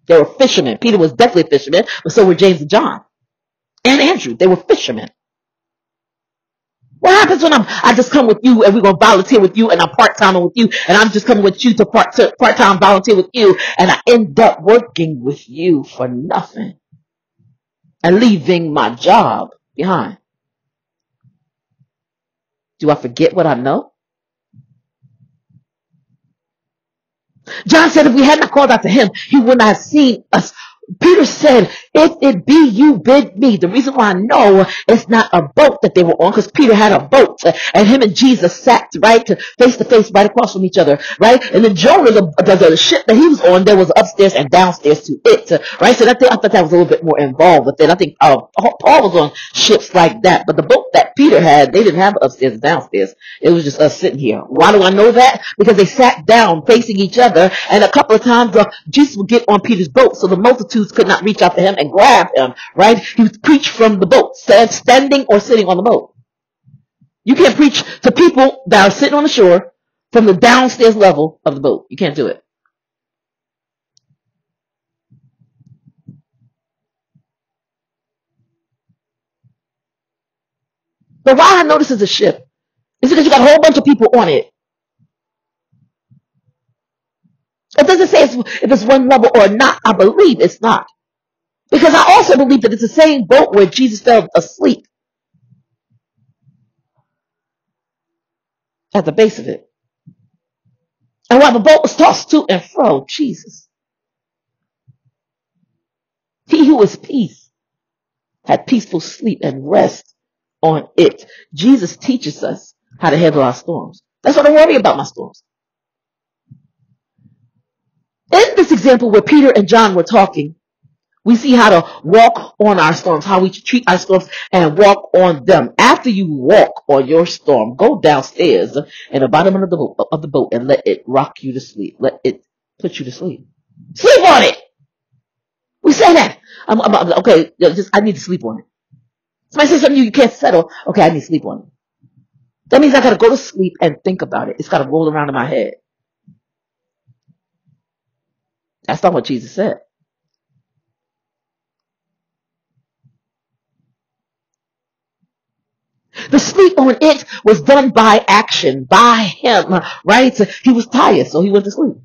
They were fishermen. Peter was definitely a fisherman, but so were James and John and Andrew. They were fishermen. What happens when I just come with you and we're going to volunteer with you and I'm part-timing with you and I'm just coming with you to part-time volunteer with you and I end up working with you for nothing and leaving my job behind? Do I forget what I know? John said if we had not called out to him, he would not have seen us. Peter said, if it be you, bid me. The reason why I know it's not a boat that they were on, because Peter had a boat, and him and Jesus sat right face to face right across from each other, right? And then Jonah, the ship that he was on, there was upstairs and downstairs to it, right? So I thought that was a little bit more involved with it. I think Paul was on ships like that, but the boat that Peter had, they didn't have upstairs and downstairs. It was just us sitting here. Why do I know that? Because they sat down facing each other, and a couple of times Jesus would get on Peter's boat, so the multitudes could not reach out to him and grab him, right? He would preach from the boat, standing or sitting on the boat. You can't preach to people that are sitting on the shore from the downstairs level of the boat. You can't do it. But why I know this is a ship is because you got a whole bunch of people on it. It doesn't say if it's one level or not. I believe it's not. Because I also believe that it's the same boat where Jesus fell asleep at the base of it. And while the boat was tossed to and fro, Jesus, he who is peace, had peaceful sleep and rest on it. Jesus teaches us how to handle our storms. That's what I worry about, my storms. In this example where Peter and John were talking, we see how to walk on our storms, how we treat our storms and walk on them. After you walk on your storm, go downstairs in the bottom of the boat and let it rock you to sleep. Let it put you to sleep. Sleep on it. We say that. Okay, I need to sleep on it. Somebody says something you can't settle. Okay, I need to sleep on it. That means I got to go to sleep and think about it. It's got to roll around in my head. That's not what Jesus said. The sleep on it was done by action, by him, right? So he was tired, so he went to sleep.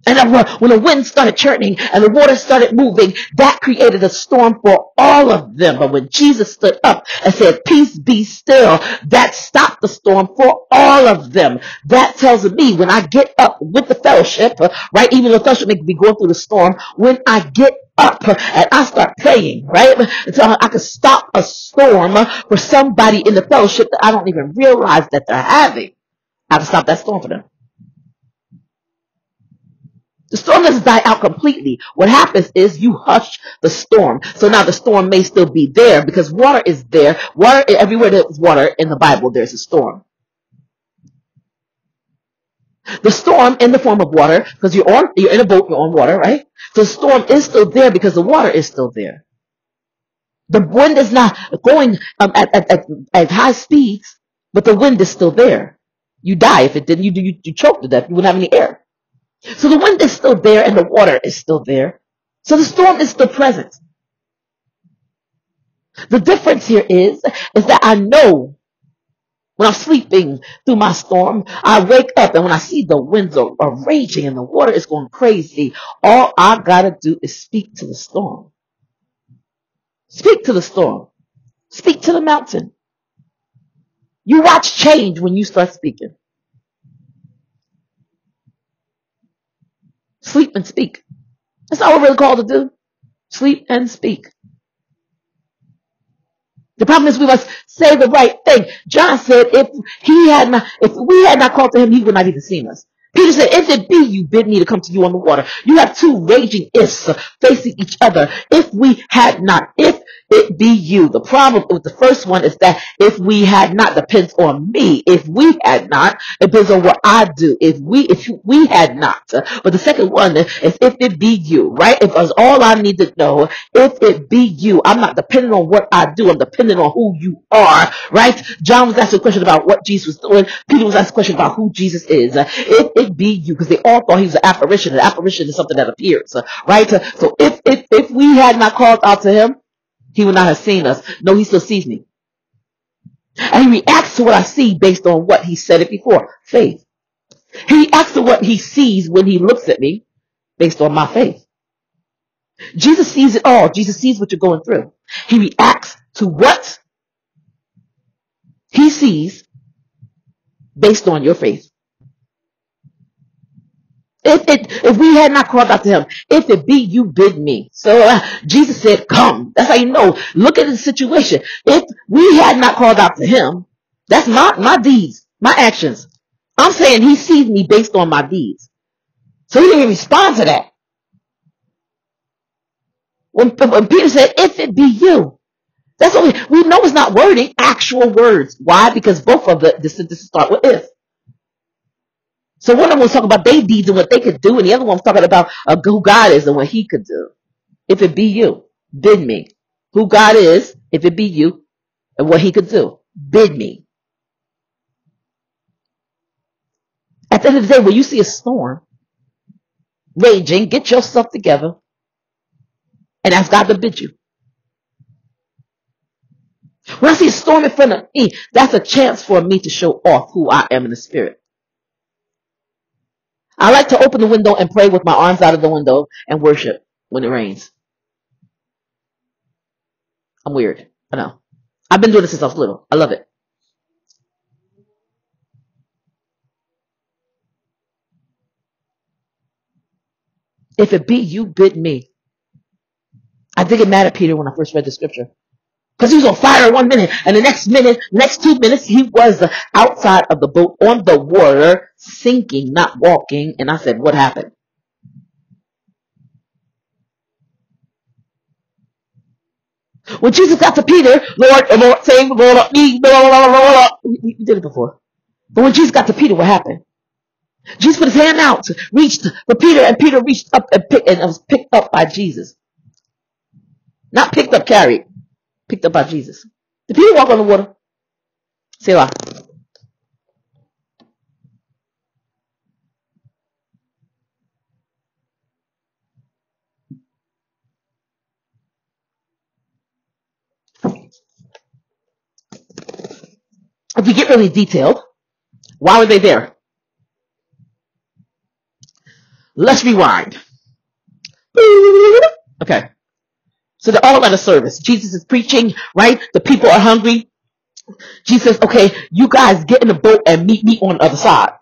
And when the wind started churning and the water started moving, that created a storm for all of them. But when Jesus stood up and said, peace be still, that stopped the storm for all of them. That tells me when I get up with the fellowship, right, even though the fellowship may be going through the storm, when I get up and I start praying, right, so I can stop a storm for somebody in the fellowship that I don't even realize that they're having. I can stop that storm for them. The storm doesn't die out completely. What happens is you hush the storm. So now the storm may still be there because water is there. Water, everywhere there's water in the Bible, there's a storm. The storm in the form of water, because you're in a boat, you're on water, right? So the storm is still there because the water is still there. The wind is not going at high speeds, but the wind is still there. You die if it didn't. You choke to death. You wouldn't have any air. So the wind is still there and the water is still there. So the storm is still present. The difference here is that I know when I'm sleeping through my storm, I wake up and when I see the winds are raging and the water is going crazy, all I gotta do is speak to the storm. Speak to the storm. Speak to the mountain. You watch change when you start speaking. Sleep and speak. That's all we're really called to do. Sleep and speak. The problem is we must say the right thing. John said if we had not called to him, he would not even seen us. Peter said, if it be you, bid me to come to you on the water. You have two raging ifs facing each other. If we had not, if it be you. The problem with the first one is that if we had not depends on me. If we had not, it depends on what I do. If we had not. But the second one is if it be you, right? If it's all I need to know, if it be you, I'm not dependent on what I do. I'm dependent on who you are, right? John was asked a question about what Jesus was doing. Peter was asked a question about who Jesus is. If it be you, because they all thought he was an apparition. An apparition is something that appears, right? So if we had not called out to him, he would not have seen us. No, he still sees me. And he reacts to what I see based on what he said it before. Faith. He reacts to what he sees when he looks at me based on my faith. Jesus sees it all. Jesus sees what you're going through. He reacts to what he sees based on your faith. If we had not called out to him, if it be you, bid me. So Jesus said, come. That's how you know. Look at the situation. If we had not called out to him, that's my deeds, my actions. I'm saying he sees me based on my deeds. So he didn't respond to that. When Peter said, if it be you, that's what we know it's not wording, actual words. Why? Because both of the sentences start with if. So one of them was talking about their deeds and what they could do, and the other one was talking about who God is and what he could do. If it be you, bid me. Who God is, if it be you, and what he could do. Bid me. At the end of the day, when you see a storm raging, get yourself together and ask God to bid you. When I see a storm in front of me, that's a chance for me to show off who I am in the spirit. I like to open the window and pray with my arms out of the window and worship when it rains. I'm weird. I know. I've been doing this since I was little. I love it. If it be you, bid me. I did get mad at Peter when I first read the scripture. Because he was on fire 1 minute, and the next 2 minutes, he was outside of the boat on the water, sinking, not walking. And I said, what happened? When Jesus got to Peter, Lord, save me, Lord, me, Lord. We did it before. But when Jesus got to Peter, what happened? Jesus put his hand out, reached for Peter, and Peter reached up and was picked up by Jesus. Not picked up, carried. Picked up by Jesus. Did Peter walk on the water? Say why. If we get really detailed, why were they there? Let's rewind. Okay. So they're all at a service. Jesus is preaching, right? The people are hungry. Jesus says, okay, you guys get in the boat and meet me on the other side.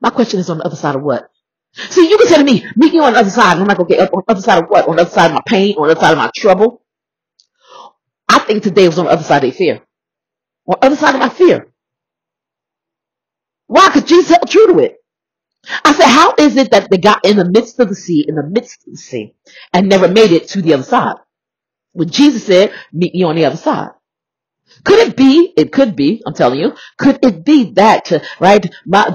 My question is, on the other side of what? See, you can say to me, meet me on the other side. And I'm like, okay, on the other side of what? On the other side of my pain? On the other side of my trouble? I think today was on the other side of their fear. On the other side of my fear. Why? Because Jesus held true to it. I said, how is it that they got in the midst of the sea, and never made it to the other side? When Jesus said, meet me on the other side. Could it be, I'm telling you, could it be that, right,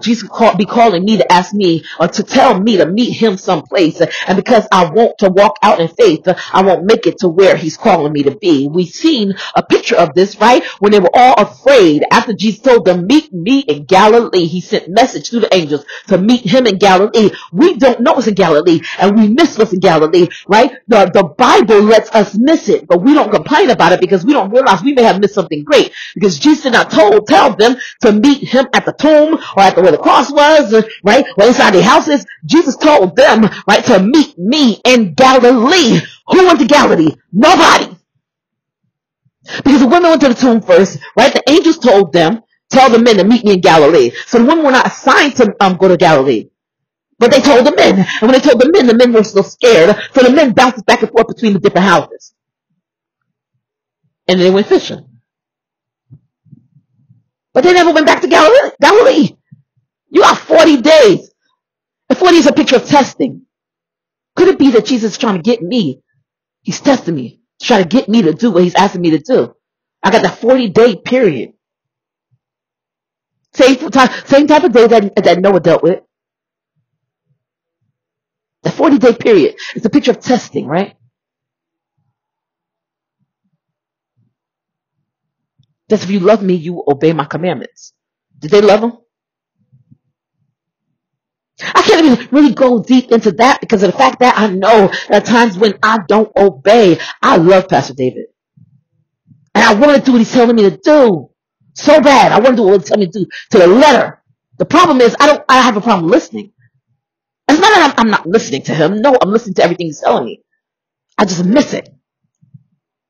Jesus be calling me to ask me, or to tell me to meet him someplace, and because I want to walk out in faith, I won't make it to where he's calling me to be. We've seen a picture of this, right, when they were all afraid, after Jesus told them, meet me in Galilee. He sent message through the angels to meet him in Galilee. We don't know it's in Galilee, and we miss what's in Galilee, right? The Bible lets us miss it, but we don't complain about it because we don't realize we may have missed something great, because Jesus did not tell them to meet him at the tomb or at where the cross was, right, or inside their houses. Jesus told them, right, to meet me in Galilee. Who went to Galilee? Nobody. Because the women went to the tomb first, right? The angels told them, tell the men to meet me in Galilee. So the women were not assigned to go to Galilee. But they told the men. And when they told the men were still scared. So the men bounced back and forth between the different houses. And they went fishing. But they never went back to Galilee. You got 40 days. And 40 is a picture of testing. Could it be that Jesus is trying to get me? He's testing me, trying to get me to do what he's asking me to do. I got that 40-day period. Same type of day that Noah dealt with. The 40-day period. It's a picture of testing, right? That's if you love me, you will obey my commandments. Did they love him? I can't even really go deep into that because of the fact that I know there are times when I don't obey. I love Pastor David. And I want to do what he's telling me to do. So bad. I want to do what he's telling me to do to the letter. The problem is I have a problem listening. It's not that I'm not listening to him. No, I'm listening to everything he's telling me. I just miss it.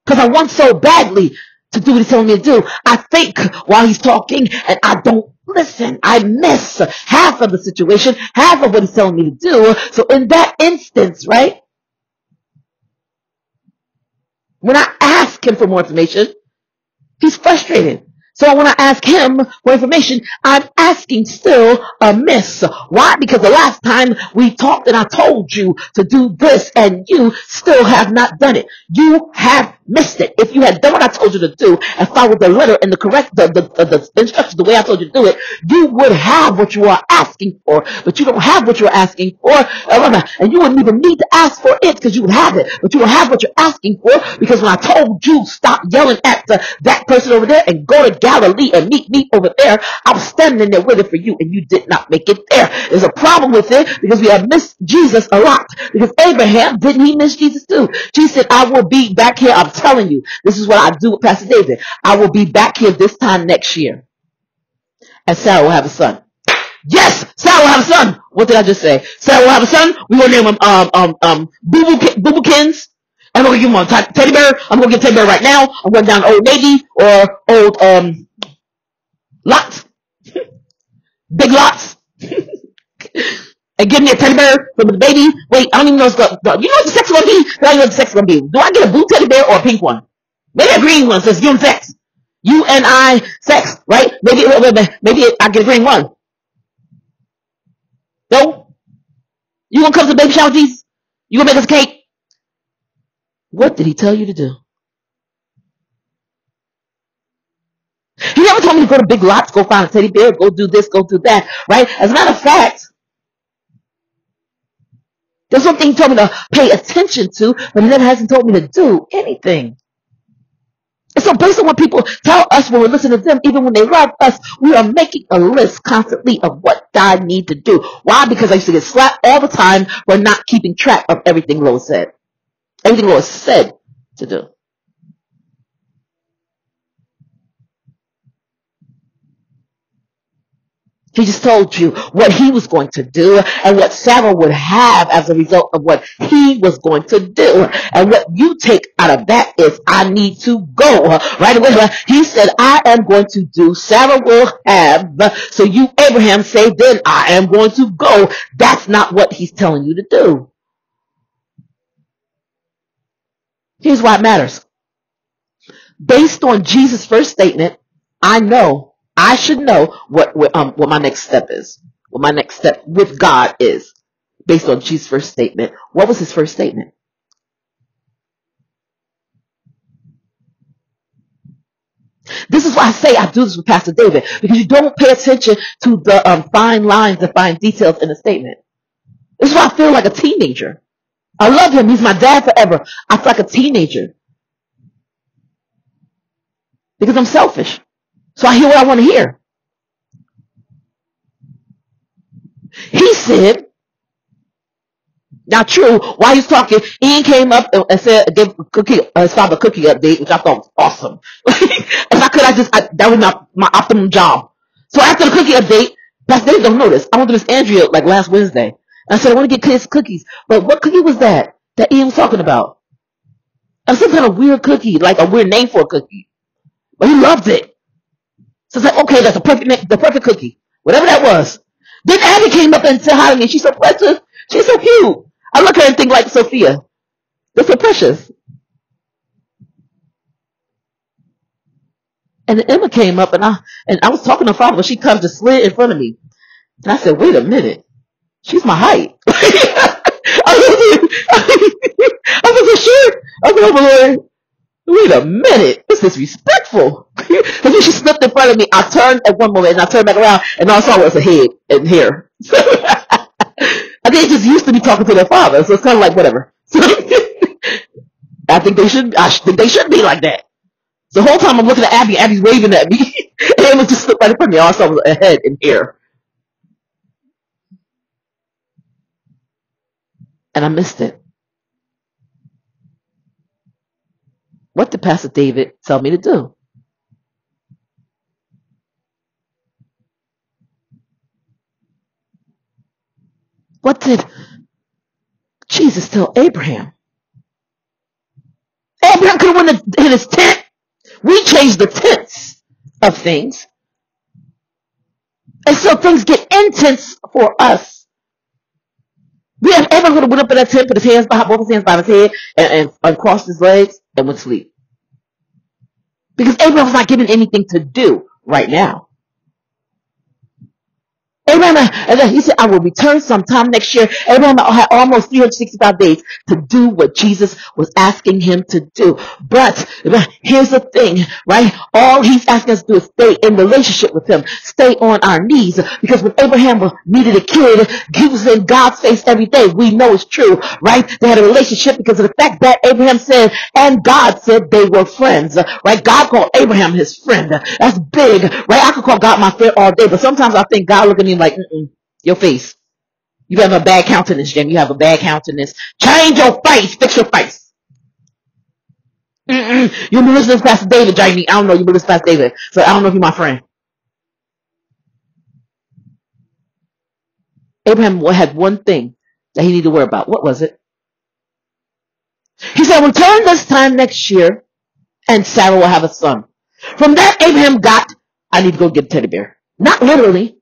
Because I want so badly to do what he's telling me to do. I think while he's talking and I don't listen. I miss half of the situation, half of what he's telling me to do. So in that instance, right, when I ask him for more information, he's frustrated. So when I ask him for information, I'm asking still amiss. Why? Because the last time we talked and I told you to do this and you still have not done it. You have missed it. If you had done what I told you to do and followed the letter and the instructions the way I told you to do it, you would have what you are asking for. But you don't have what you're asking for. And you wouldn't even need to ask for it because you would have it. But you don't have what you're asking for because when I told you stop yelling at that person over there and go to Galilee and meet me over there, I was standing there waiting for you and you did not make it there. There's a problem with it because we have missed Jesus a lot. Because Abraham, didn't he miss Jesus too? Jesus said, I will be back here. I'm telling you, this is what I do with Pastor David. I will be back here this time next year. And Sarah will have a son. Yes, Sarah will have a son. What did I just say? Sarah will have a son. We're going to name him Boo-Bookins. I'm going to give him a teddy bear. I'm going to get teddy bear right now. I'm going down Old Navy or Old Lots. Big Lots. And give me a teddy bear from the baby. Wait, I don't even know what's going on. You know what the sex is going to be? I don't know what the sex is going to be. Do I get a blue teddy bear or a pink one? Maybe a green one says you and sex. You and I sex, right? Maybe I get a green one. No? You going to come to the baby shower, Jesus? You going to make us a cake? What did he tell you to do? He never told me to go to Big Lots, go find a teddy bear, go do this, go do that, right? As a matter of fact, there's something he told me to pay attention to, but he never hasn't told me to do anything. And so based on what people tell us when we're listening to them, even when they love us, we are making a list constantly of what God needs to do. Why? Because I used to get slapped all the time for not keeping track of everything Lois said. Everything Lois said to do. He just told you what he was going to do and what Sarah would have as a result of what he was going to do. And what you take out of that is, I need to go. Right away, he said, I am going to do, Sarah will have. So you, Abraham, say, then I am going to go. That's not what he's telling you to do. Here's why it matters. Based on Jesus' first statement, I should know what my next step is. What my next step with God is. Based on Jesus' first statement. What was his first statement? This is why I say I do this with Pastor David. Because you don't pay attention to the fine lines and fine details in the statement. This is why I feel like a teenager. I love him. He's my dad forever. I feel like a teenager. Because I'm selfish. So I hear what I want to hear. He said, now true, while he's talking, Ian came up and said, gave his father a cookie update, which I thought was awesome. If I could, that was my optimum job. So after the cookie update, Pastor Dave don't know this. I went to Miss Andrea like last Wednesday. And I said, I want to get kids cookies. But what cookie was that Ian was talking about? It was some kind of weird cookie, like a weird name for a cookie. But he loved it. So it's like, okay, that's the perfect cookie. Whatever that was. Then Abby came up and said hi to me. She's so precious. She's so cute. I look at her and think like Sophia. They're so precious. And then Emma came up and I was talking to her father, but she comes to slid in front of me. And I said, wait a minute. She's my height. I looked I said, sure. I said, oh, Lord, wait a minute. This is disrespectful. And then she slipped in front of me. I turned at one moment and I turned back around and all I saw was a head and hair. I think they just used to be talking to their father, so it's kind of like whatever. So, I think they should be like that. The whole time I'm looking at Abby, Abby's waving at me, and it was just slipped right in front of me. All I saw was a head and hair. And I missed it. What did Pastor David tell me to do? What did Jesus tell Abraham? Abraham could have went in his tent. We changed the tents of things. And so things get intense for us. Abraham could have went up in that tent, put his hands behind, both his hands behind his head, and uncrossed his legs and went to sleep. Because Abraham was not given anything to do right now. Abraham, and then he said, I will return sometime next year. Abraham had almost 365 days to do what Jesus was asking him to do. But here's the thing, right? All he's asking us to do is stay in relationship with him. Stay on our knees. Because when Abraham needed a kid, he was in God's face every day. We know it's true, right? They had a relationship because of the fact that Abraham said, and God said they were friends, right? God called Abraham his friend. That's big, right? I could call God my friend all day, but sometimes I think God look at me like, your face. You have a bad countenance, Jim. You have a bad countenance. Change your face. Fix your face. You've been listening to Pastor David, Jamie. I don't know. You've been listening to Pastor David. So I don't know if you're my friend. Abraham had one thing that he needed to worry about. What was it? He said, return this time next year and Sarah will have a son. From that, Abraham got, I need to go get a teddy bear. Not literally.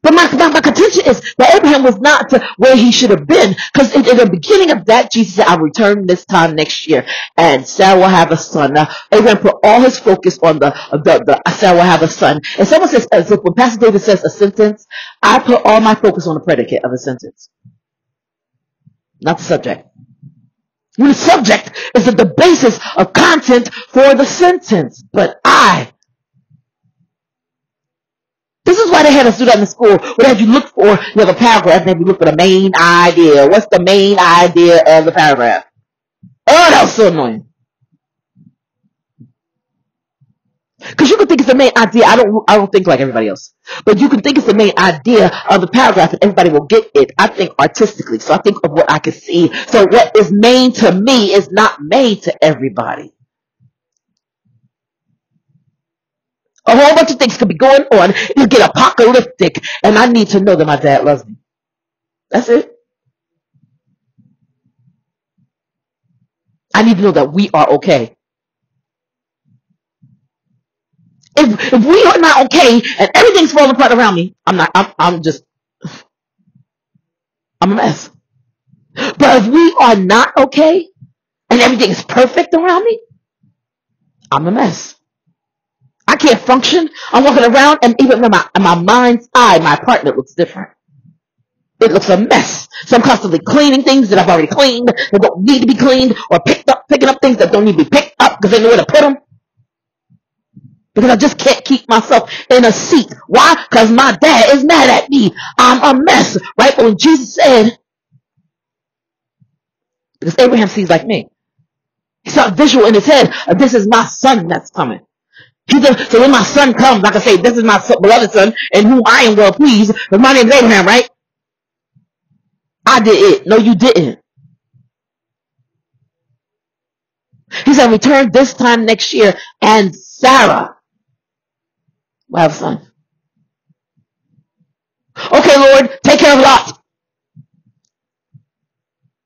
But my contention is that Abraham was not where he should have been. Because in the beginning of that, Jesus said, I'll return this time next year. And Sarah will have a son. Now, Abraham put all his focus on the Sarah will have a son. And someone says, as if when Pastor David says a sentence, I put all my focus on the predicate of a sentence. Not the subject. When the subject is the basis of content for the sentence. But this is why they had us do that in the school. Whatever you look for, you have a paragraph, and then you look for the main idea. What's the main idea of the paragraph? Oh, that was so annoying. Because you can think it's the main idea. I don't think like everybody else. But you can think it's the main idea of the paragraph, and everybody will get it. I think artistically. So I think of what I can see. So what is main to me is not main to everybody. A whole bunch of things could be going on. You get apocalyptic, and I need to know that my dad loves me. That's it. I need to know that we are okay. If we are not okay and everything's falling apart around me, I'm a mess. But if we are not okay and everything is perfect around me, I'm a mess. I can't function. I'm walking around, and even in my mind's eye, my apartment looks different. It looks a mess. So I'm constantly cleaning things that I've already cleaned that don't need to be cleaned, or picking up things that don't need to be picked up because they know where to put them. Because I just can't keep myself in a seat. Why? Because my dad is mad at me. I'm a mess. Right? But when Jesus said, because Abraham sees like me, he saw a visual in his head of this is my son that's coming. So when my son comes, I can say, this is my beloved son, in whom I am well pleased, because my name is Abraham, right? I did it. No, you didn't. He said, return this time next year, and Sarah will have a son. Okay, Lord, take care of Lot.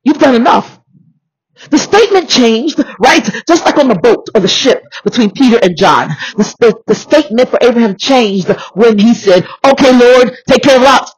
You've done enough. The statement changed, right? Just like on the boat or the ship between Peter and John. The statement for Abraham changed when he said, okay, Lord, take care of Lot.